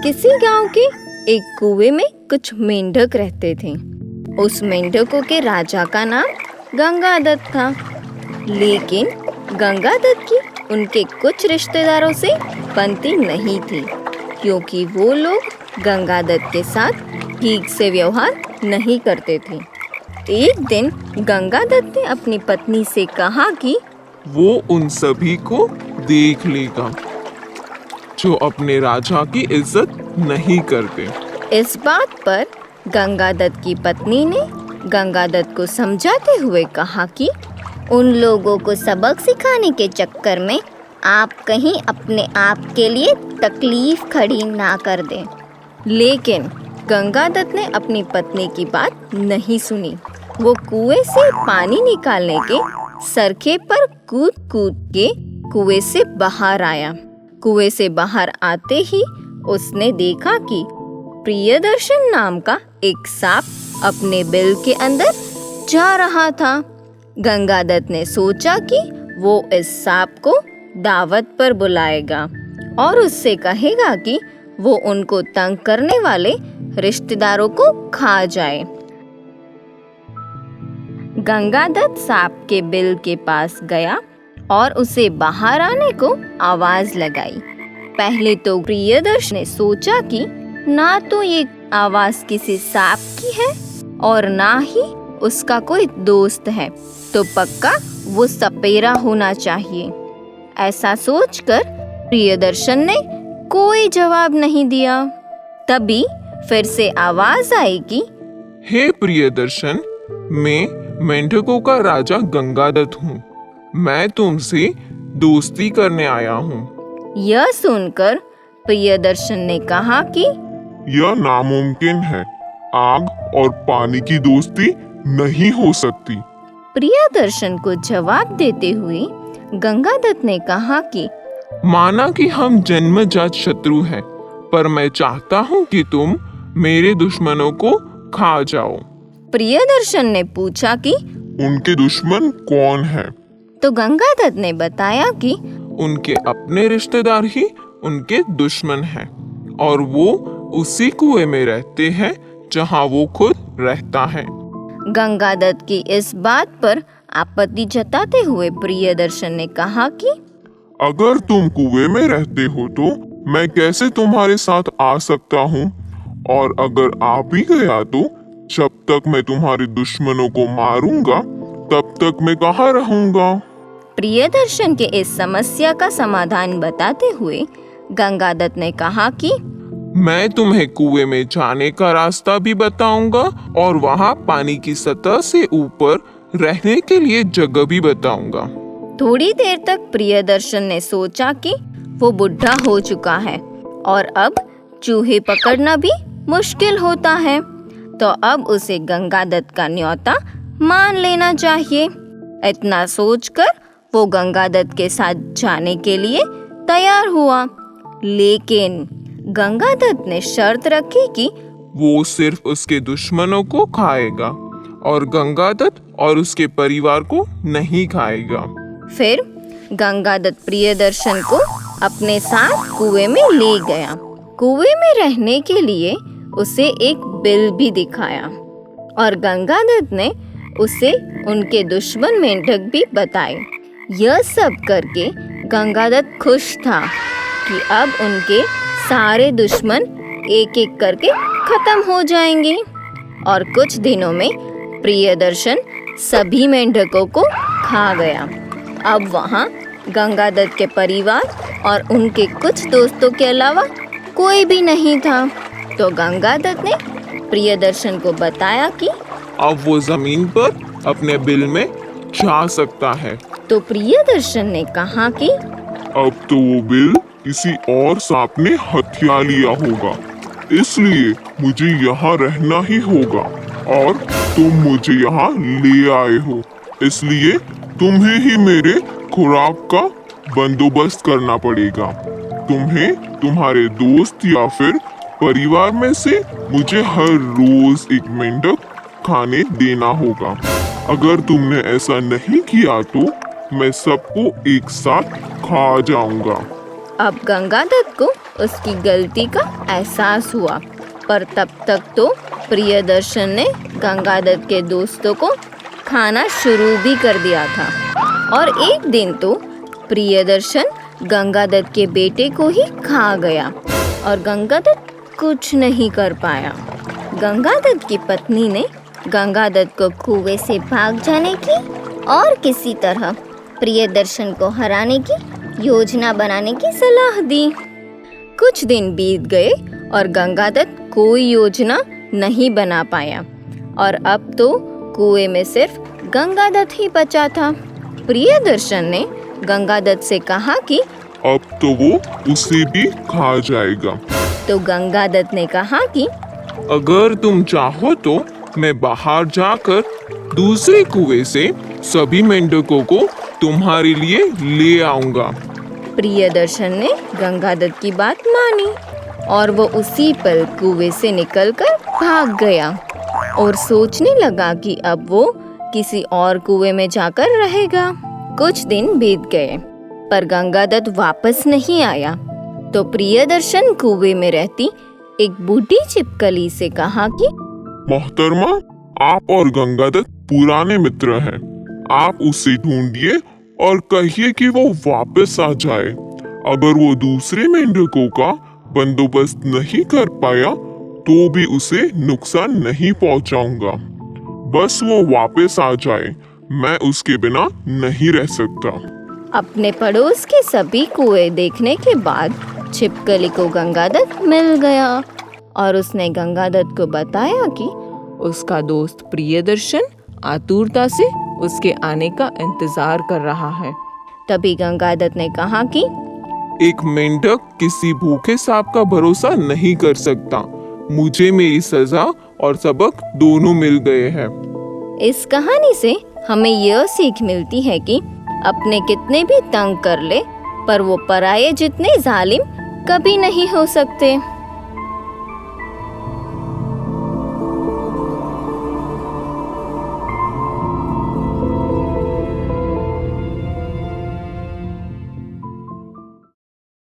किसी गांव के एक कुएं में कुछ मेंढक रहते थे। उस मेंढकों के राजा का नाम गंगादत्त था। लेकिन गंगादत्त की उनके कुछ रिश्तेदारों से बनती नहीं थी, क्योंकि वो लोग गंगादत्त के साथ ठीक से व्यवहार नहीं करते थे। एक दिन गंगादत्त ने अपनी पत्नी से कहा कि वो उन सभी को देख लेगा जो अपने राजा की इज्जत नहीं करते। इस बात पर गंगादत्त की पत्नी ने गंगादत्त को समझाते हुए कहा कि उन लोगों को सबक सिखाने के चक्कर में आप कहीं अपने आप के लिए तकलीफ खड़ी ना कर दें। लेकिन गंगादत्त ने अपनी पत्नी की बात नहीं सुनी। वो कुएं से पानी निकालने के सरखे पर कूद कूद के कुएं से बाहर आया। कुएं से बाहर आते ही उसने देखा कि प्रियदर्शन नाम का एक सांप अपने बिल के अंदर जा रहा था। गंगादत्त ने सोचा कि वो इस सांप को दावत पर बुलाएगा और उससे कहेगा कि वो उनको तंग करने वाले रिश्तेदारों को खा जाए। गंगादत्त सांप के बिल के पास गया और उसे बाहर आने को आवाज लगाई। पहले तो प्रियदर्शन ने सोचा कि ना तो ये आवाज किसी सांप की है और ना ही उसका कोई दोस्त है, तो पक्का वो सपेरा होना चाहिए। ऐसा सोचकर प्रियदर्शन ने कोई जवाब नहीं दिया। तभी फिर से आवाज आई कि हे प्रियदर्शन, मैं मेंढकों का राजा गंगादत्त हूँ। मैं तुमसे दोस्ती करने आया हूँ। यह सुनकर प्रियदर्शन ने कहा कि यह नामुमकिन है। आग और पानी की दोस्ती नहीं हो सकती। प्रियदर्शन को जवाब देते हुए गंगादत्त ने कहा कि माना कि हम जन्मजात शत्रु हैं, पर मैं चाहता हूँ कि तुम मेरे दुश्मनों को खा जाओ। प्रियदर्शन ने पूछा कि उनके दुश्मन कौन है? तो गंगादत्त ने बताया कि उनके अपने रिश्तेदार ही उनके दुश्मन हैं और वो उसी कुएं में रहते हैं जहाँ वो खुद रहता है। गंगादत्त की इस बात पर आपत्ति जताते हुए प्रियदर्शन ने कहा कि अगर तुम कुएं में रहते हो तो मैं कैसे तुम्हारे साथ आ सकता हूँ? और अगर आ भी गया तो जब तक मैं तुम्हारे दुश्मनों को मारूंगा तब तक मैं कहाँ रहूंगा? प्रियदर्शन के इस समस्या का समाधान बताते हुए गंगादत्त ने कहा कि मैं तुम्हें कुएं में जाने का रास्ता भी बताऊंगा और वहाँ पानी की सतह से ऊपर रहने के लिए जगह भी बताऊंगा। थोड़ी देर तक प्रियदर्शन ने सोचा कि वो बुढ़ा हो चुका है और अब चूहे पकड़ना भी मुश्किल होता है, तो अब उसे गंगादत्त का न्योता मान लेना चाहिए। इतना सोचकर वो गंगादत्त के साथ जाने के लिए तैयार हुआ। लेकिन गंगादत्त ने शर्त रखी कि वो सिर्फ उसके दुश्मनों को खाएगा और गंगादत्त और उसके परिवार को नहीं खाएगा। फिर गंगादत्त प्रियदर्शन को अपने साथ कुएं में ले गया। कुएं में रहने के लिए उसे एक बिल भी दिखाया और गंगादत्त ने उसे उनके दुश्मन मेंढक भी बताए। यह सब करके गंगादत्त खुश था कि अब उनके सारे दुश्मन एक एक करके खत्म हो जाएंगे और कुछ दिनों में प्रियदर्शन सभी मेंढकों को खा गया। अब वहाँ गंगादत्त के परिवार और उनके कुछ दोस्तों के अलावा कोई भी नहीं था। तो गंगादत्त ने प्रियदर्शन को बताया कि अब वो जमीन पर अपने बिल में जा सकता है। तो प्रियदर्शन ने कहा कि अब तो वो बिल किसी और सांप ने हथिया लिया होगा, इसलिए मुझे यहाँ रहना ही होगा और तुम मुझे यहाँ ले आए हो, इसलिए तुम्हें ही मेरे खुराक का बंदोबस्त करना पड़ेगा। तुम्हें तुम्हारे दोस्त या फिर परिवार में से मुझे हर रोज एक मेंढक खाने देना होगा। अगर तुमने ऐसा नहीं किया तो मैं सबको एक साथ खा जाऊंगा। अब गंगादत्त को उसकी गलती का एहसास हुआ, पर तब तक तो प्रियदर्शन ने गंगादत्त के दोस्तों को खाना शुरू भी कर दिया था। और एक दिन तो प्रियदर्शन गंगादत्त के बेटे को ही खा गया और गंगादत्त कुछ नहीं कर पाया। गंगादत्त की पत्नी ने गंगादत्त को कुएं से भाग जाने की और किसी तरह प्रियदर्शन को हराने की योजना बनाने की सलाह दी। कुछ दिन बीत गए और गंगादत्त कोई योजना नहीं बना पाया और अब तो कुएं में सिर्फ गंगादत्त ही बचा था। प्रियदर्शन ने गंगादत्त से कहा कि अब तो वो उसे भी खा जाएगा। तो गंगादत्त ने कहा कि अगर तुम चाहो तो मैं बाहर जाकर दूसरे कुएं से सभी मेंढकों को तुम्हारे लिए ले आऊंगा। प्रियदर्शन ने गंगादत्त की बात मानी और वो उसी पल कुएं से निकलकर भाग गया और सोचने लगा कि अब वो किसी और कुएं में जाकर रहेगा। कुछ दिन बीत गए पर गंगादत्त वापस नहीं आया। तो प्रियदर्शन कुएं में रहती एक बूढ़ी छिपकली से कहा कि मोहतरमा, आप और गंगादत्त पुराने मित्र हैं। आप उसे ढूंढिए और कहिए कि वो वापस आ जाए। अगर वो दूसरे मेंढकों का बंदोबस्त नहीं कर पाया तो भी उसे नुकसान नहीं पहुंचाऊंगा। बस वो वापस आ जाए, मैं उसके बिना नहीं रह सकता। अपने पड़ोस के सभी कुएं देखने के बाद छिपकली को गंगादत्त मिल गया और उसने गंगादत्त को बताया कि उसका दोस्त प्रियदर्शन आतुरता से उसके आने का इंतजार कर रहा है। तभी गंगादत्त ने कहा कि एक मेंढक किसी भूखे सांप का भरोसा नहीं कर सकता। मुझे मेरी सजा और सबक दोनों मिल गए हैं। इस कहानी से हमें यह सीख मिलती है कि अपने कितने भी तंग कर ले पर वो पराये जितने जालिम कभी नहीं हो सकते।